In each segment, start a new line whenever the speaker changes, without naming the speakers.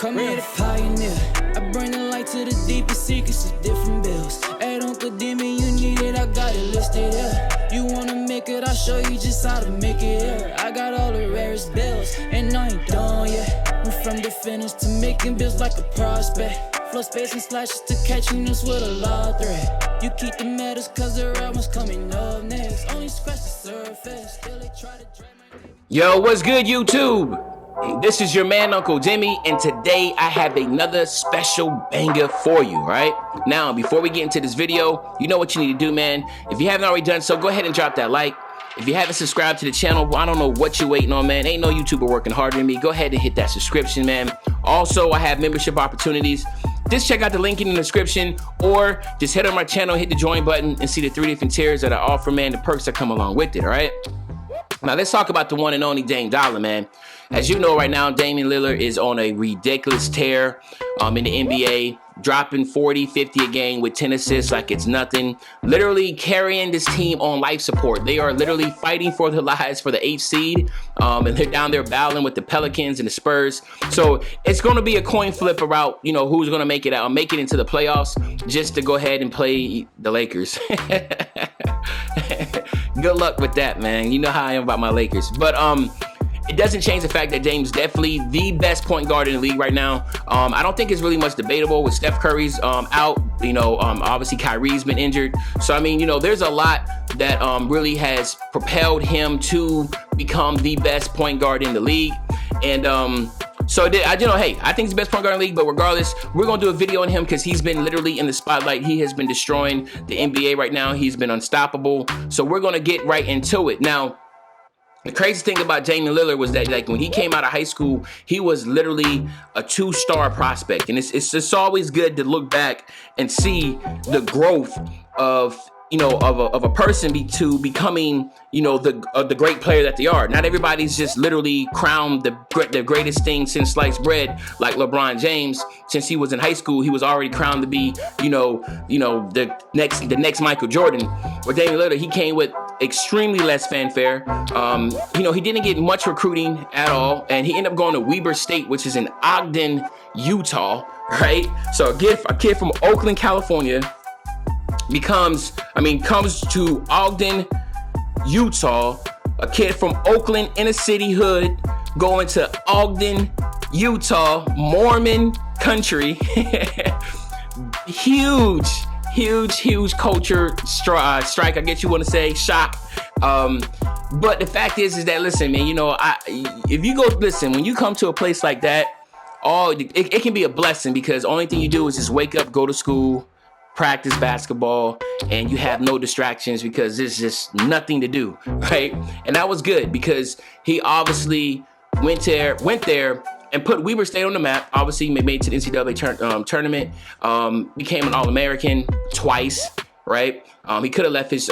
Come here, the pioneer. I bring the light to the deepest secrets of different bills. Hey, don't condemn me, you need it, I got it listed here. You wanna make it, I'll show you just how to make it here. I got all the rarest bills, and I ain't done yet. Went from the finish to making bills like a prospect. Flow space and slashes to catching us with a law threat. You keep the medals cause the real one's coming up next. Only scratch the surface, still they try to drain my...
Yo, what's good, YouTube? This is your man, Uncle Demi, and today I have another special banger for you, right? Now, before we get into this video, you know what you need to do, man. If you haven't already done so, go ahead and drop that like. If you haven't subscribed to the channel, well, I don't know what you're waiting on, man. Ain't no YouTuber working harder than me. Go ahead and hit that subscription, man. Also, I have membership opportunities. Just check out the link in the description, or just head on my channel, hit the join button, and see the 3 different tiers that I offer, man, the perks that come along with it, all right? Now, let's talk about the one and only Dame Dollar, man. As you know right now, Damian Lillard is on a ridiculous tear in the NBA, dropping 40, 50 a game with 10 assists like it's nothing, literally carrying this team on life support. They are literally fighting for their lives for the 8th seed, and they're down there battling with the Pelicans and the Spurs. So it's going to be a coin flip about, you know, who's going to make it out, make it into the playoffs, just to go ahead and play the Lakers. Good luck with that, man. You know how I am about my Lakers. But it doesn't change the fact that Dame's definitely the best point guard in the league right now. I don't think it's really much debatable with Steph Curry's out. You know, obviously Kyrie's been injured. So, I mean, you know, there's a lot that really has propelled him to become the best point guard in the league. And so I think he's the best point guard in the league, but regardless, we're going to do a video on him because he's been literally in the spotlight. He has been destroying the NBA right now. He's been unstoppable. So we're going to get right into it. Now, the crazy thing about Damian Lillard was that, like, when he came out of high school, he was literally a 2-star prospect. And it's just always good to look back and see the growth of, you know, of a person to becoming, you know, the great player that they are. Not everybody's just literally crowned the greatest thing since sliced bread, like LeBron James. Since he was in high school, he was already crowned to be, you know, the next Michael Jordan. With Damian Lillard, he came with extremely less fanfare. You know, he didn't get much recruiting at all, and he ended up going to Weber State, which is in Ogden, Utah, right? So a kid from Oakland, California, comes to Ogden, Utah, a kid from Oakland inner city hood going to Ogden, Utah, Mormon country. huge culture strike, I guess you want to say, shock. But the fact is that, listen, man, you know, when you come to a place like that, it can be a blessing, because only thing you do is just wake up, go to school, practice basketball, and you have no distractions because there's just nothing to do, right? And that was good because he obviously went there and put Weber State on the map. Obviously made it to the NCAA tournament, became an All-American twice, right? He could have left his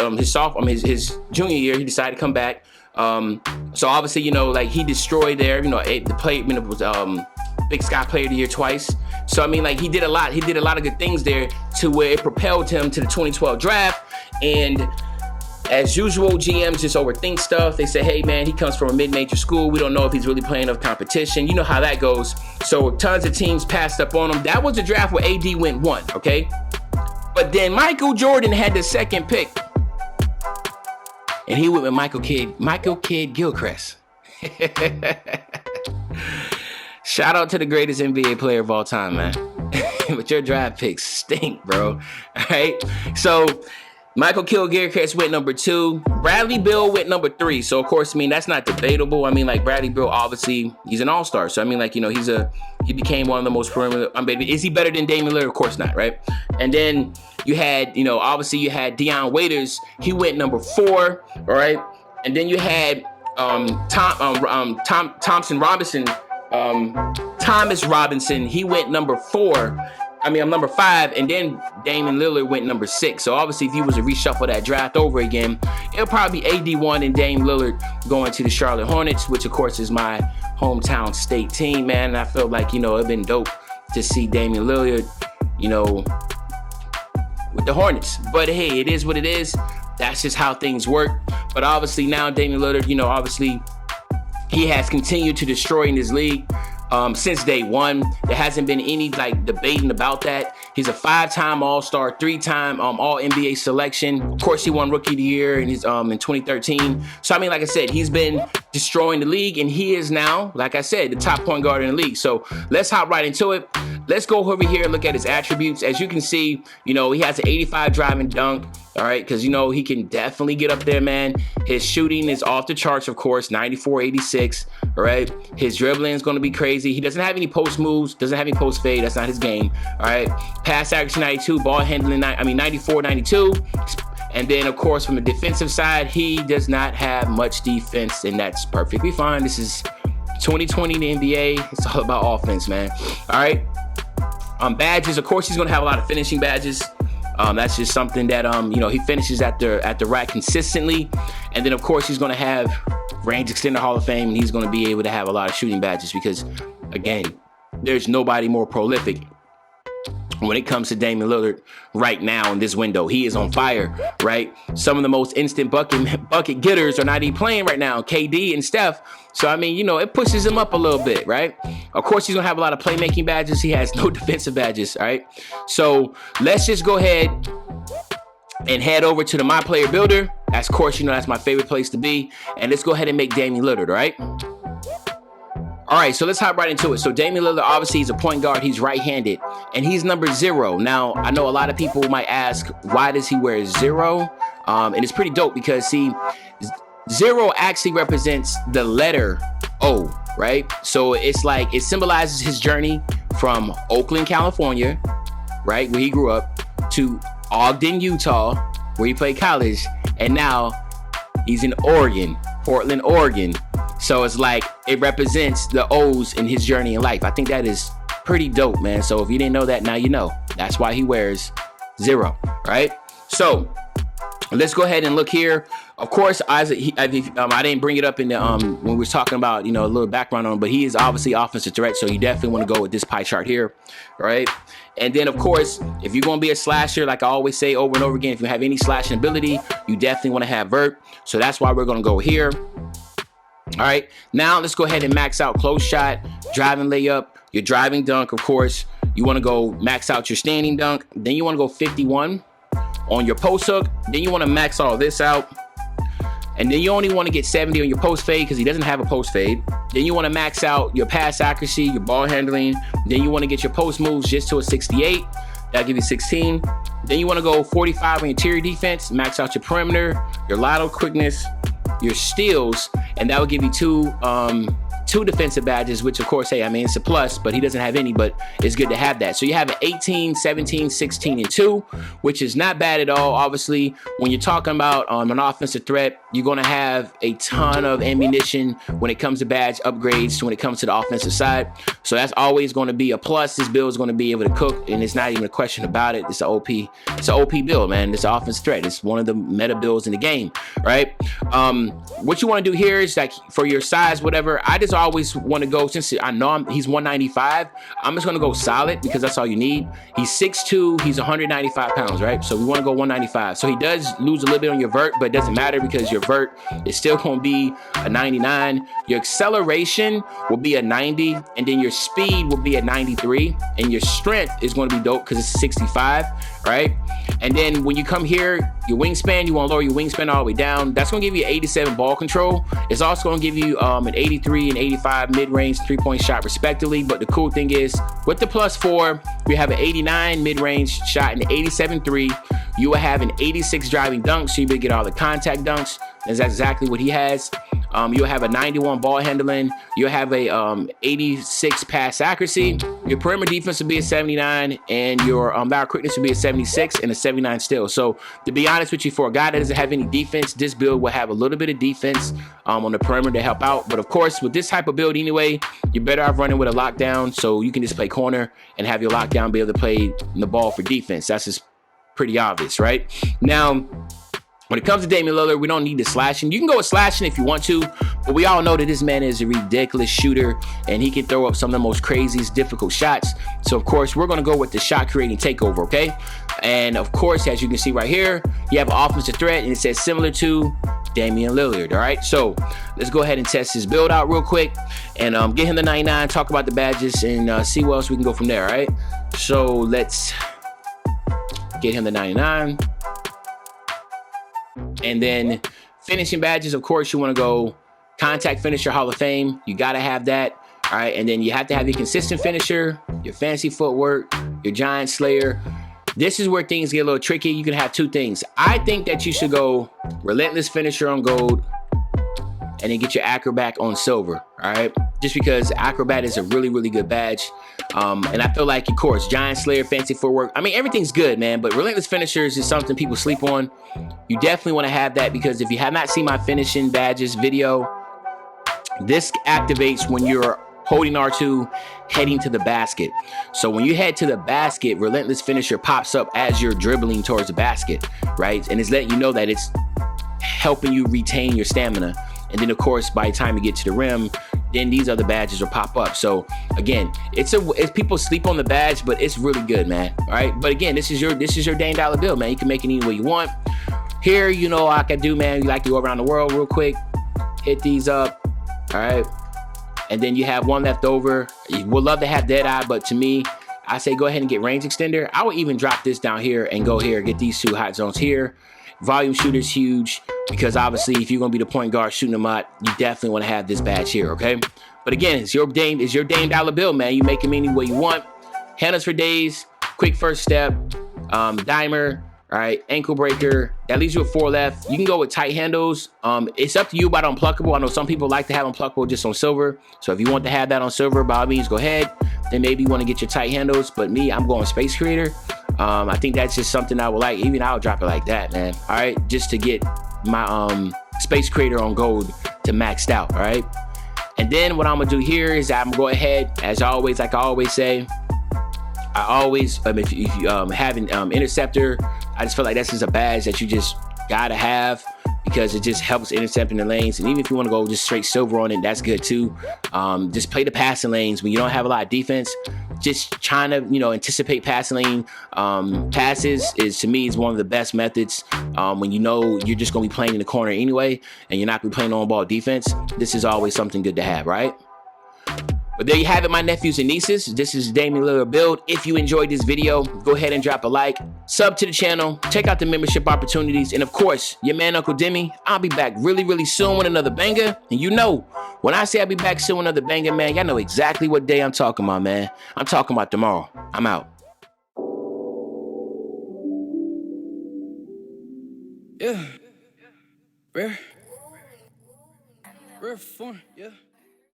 junior year. He decided to come back. So obviously, you know, like, he destroyed there. You know, was Big Sky Player of the Year twice. So I mean, like, he did a lot of good things there to where it propelled him to the 2012 draft. And as usual, GMs just overthink stuff. They say, hey man, he comes from a mid-major school. We don't know if he's really playing enough competition. You know how that goes. So tons of teams passed up on him. That was a draft where AD went 1, okay? But then Michael Jordan had the 2nd pick. And he went with Michael Kidd Gilchrist. Shout out to the greatest NBA player of all time, man. But your draft picks stink, bro. All right? So Michael Kidd Gilchrist went number 2. Bradley Beal went number 3. So, of course, I mean, that's not debatable. I mean, like, Bradley Beal, obviously, he's an all-star. So, I mean, like, you know, he became one of the most perimeter. I mean, is he better than Damian Lillard? Of course not, right? And then you had, you know, obviously you had Deion Waiters. He went number 4, all right? And then you had Thomas Robinson. He went number 5, and then Damian Lillard went number 6. So obviously, if he was to reshuffle that draft over again, it'll probably be AD1 and Dame Lillard going to the Charlotte Hornets, which of course is my hometown state team, man. And I felt like, you know, it'd been dope to see Damian Lillard, you know, with the Hornets. But hey, it is what it is. That's just how things work. But obviously now Damian Lillard, you know, obviously he has continued to destroy in this league. since day one. There hasn't been any like debating about that. He's a 5-time All-Star, 3-time All-NBA selection. Of course, he won Rookie of the Year in 2013. So I mean, like I said, he's been destroying the league, and he is now, like I said, the top point guard in the league. So let's hop right into it. Let's go over here and look at his attributes. As you can see, you know, he has an 85 driving dunk. All right, because, you know, he can definitely get up there, man. His shooting is off the charts, of course, 94, 86. All right, his dribbling is going to be crazy. He doesn't have any post moves, doesn't have any post fade. That's not his game. All right, pass accuracy 92, ball handling 94, 92. And then, of course, from the defensive side, he does not have much defense, and that's perfectly fine. This is 2020 in the NBA. It's all about offense, man. All right. Badges, of course, he's going to have a lot of finishing badges. That's just something that, you know, he finishes at the rack consistently. And then, of course, he's going to have range extender Hall of Fame, and he's going to be able to have a lot of shooting badges because, again, there's nobody more prolific when it comes to Damian Lillard right now in this window. He is on fire, right? Some of the most instant bucket getters are not even playing right now, KD and Steph. So, I mean, you know, it pushes him up a little bit, right? Of course, he's going to have a lot of playmaking badges. He has no defensive badges, all right? So, let's just go ahead and head over to the My Player Builder. Of course, you know, that's my favorite place to be. And let's go ahead and make Damian Lillard, all right? All right, so let's hop right into it. So Damian Lillard, obviously, he's a point guard. He's right-handed, and he's number 0. Now, I know a lot of people might ask, why does he wear 0? And it's pretty dope because, see, 0 actually represents the letter O, right? So it's like it symbolizes his journey from Oakland, California, right, where he grew up, to Ogden, Utah, where he played college, and now he's in Oregon, Portland, Oregon. So it's like it represents the O's in his journey in life. I think that is pretty dope, man. So if you didn't know that, now you know. That's why he wears 0, right? So let's go ahead and look here. Of course, I didn't bring it up in the when we were talking about, you know, a little background on him, but he is obviously offensive threat, so you definitely want to go with this pie chart here, right? And then, of course, if you're going to be a slasher, like I always say over and over again, if you have any slashing ability, you definitely want to have vert. So that's why we're going to go here. All right, now let's go ahead and max out close shot, driving layup, your driving dunk. Of course, you want to go max out your standing dunk. Then you want to go 51 on your post hook. Then you want to max all this out. And then you only want to get 70 on your post fade because he doesn't have a post fade. Then you want to max out your pass accuracy, your ball handling. Then you want to get your post moves just to a 68. That'll give you 16. Then you want to go 45 on your interior defense, max out your perimeter, your lateral quickness, your steals, and that will give you two defensive badges, which of course, hey, I mean, it's a plus, but he doesn't have any, but it's good to have that. So you have an 18, 17, 16, and 2, which is not bad at all. Obviously, when you're talking about an offensive threat, you're going to have a ton of ammunition when it comes to badge upgrades, when it comes to the offensive side. So that's always going to be a plus. This build is going to be able to cook, and it's not even a question about it. It's an OP. It's an OP build, man. It's an offensive threat. It's one of the meta builds in the game, right? What you want to do here is, like, for your size, whatever, I just always want to go, since I know he's 195, I'm just going to go solid because that's all you need. He's 6'2", he's 195 pounds, right? So we want to go 195. So he does lose a little bit on your vert, but it doesn't matter because your vert is still going to be a 99. Your acceleration will be a 90, and then your speed will be a 93, and your strength is going to be dope because it's 65, right? And then when you come here, your wingspan, you want to lower your wingspan all the way down. That's going to give you 87 ball control. It's also going to give you an 83 and 85 mid-range three-point shot respectively. But the cool thing is, with the +4, we have an 89 mid-range shot and an 87 3. You will have an 86 driving dunk, so you will get all the contact dunks. That's exactly what he has. You'll have a 91 ball handling. You'll have a 86 pass accuracy. Your perimeter defense will be a 79, and your lateral quickness will be a 76 and a 79 still. So to be honest with you, for a guy that doesn't have any defense, this build will have a little bit of defense on the perimeter to help out. But of course, with this type of build anyway, you're better off running with a lockdown, so you can just play corner and have your lockdown be able to play the ball for defense. That's just pretty obvious, right? Now, When it comes to Damian Lillard, we don't need the slashing. You can go with slashing if you want to, but we all know that this man is a ridiculous shooter, and he can throw up some of the most craziest, difficult shots. So, of course, we're going to go with the shot-creating takeover, okay? And, of course, as you can see right here, you have an offensive threat, and it says similar to Damian Lillard, all right? So, let's go ahead and test his build out real quick and get him the 99, talk about the badges, and see what else we can go from there, all right? So, let's get him the 99. And then finishing badges, of course, you want to go contact finisher Hall of Fame. You got to have that. All right. And then you have to have your consistent finisher, your fancy footwork, your giant slayer. This is where things get a little tricky. You can have two things. I think that you should go relentless finisher on gold and then get your acrobat on silver. All right. Just because acrobat is a really, really good badge. And I feel like, of course, giant slayer, fancy footwork. I mean, everything's good, man. But relentless finishers is something people sleep on. You definitely want to have that, because if you have not seen my finishing badges video, this activates when you're holding R2, heading to the basket. So when you head to the basket, relentless finisher pops up as you're dribbling towards the basket, right? And it's letting you know that it's helping you retain your stamina. And then, of course, by the time you get to the rim, then these other badges will pop up. So again, it's people sleep on the badge, but it's really good, man. All right. But again, this is your Dame Dollar bill, man. You can make it any way you want. Here, you know, I can do, man. You like to go around the world real quick, hit these up. All right. And then you have one left over. You would love to have Deadeye, but to me, I say go ahead and get range extender. I would even drop this down here and go here, get these two hot zones here. Volume shooter's huge, because obviously if you're gonna be the point guard shooting them out, you definitely want to have this badge here, okay? But again, it's your Dame Dollar bill, man. You make them any way you want. Handles for days, quick first step, dimer, all right, ankle breaker. That leaves you with 4 left. You can go with tight handles. It's up to you about unpluckable. I know some people like to have unpluckable just on silver. So if you want to have that on silver, by all means, go ahead. Then maybe you want to get your tight handles. But me, I'm going space creator. I think that's just something I would like. Even I'll drop it like that, man. All right, just to get my space creator on gold to maxed out. All right, and then what I'm gonna do here is I'm gonna go ahead, as always, like I always say. I always, if you have an interceptor, I just feel like that's just a badge that you just gotta have, because it just helps intercepting the lanes. And even if you want to go just straight silver on it, that's good too. Just play the passing lanes when you don't have a lot of defense. Just trying to, you know, anticipate passing lane passes is, to me, is one of the best methods. When you know you're just gonna be playing in the corner anyway, and you're not gonna be playing on ball defense, this is always something good to have, right? But there you have it, my nephews and nieces. This is Damian Lillard build. If you enjoyed this video, go ahead and drop a like, sub to the channel, check out the membership opportunities, and of course, your man Uncle Demi. I'll be back really, really soon with another banger. And you know, when I say I'll be back soon with another banger, man, y'all know exactly what day I'm talking about, man. I'm talking about tomorrow. I'm out.
Yeah. Rare form, yeah.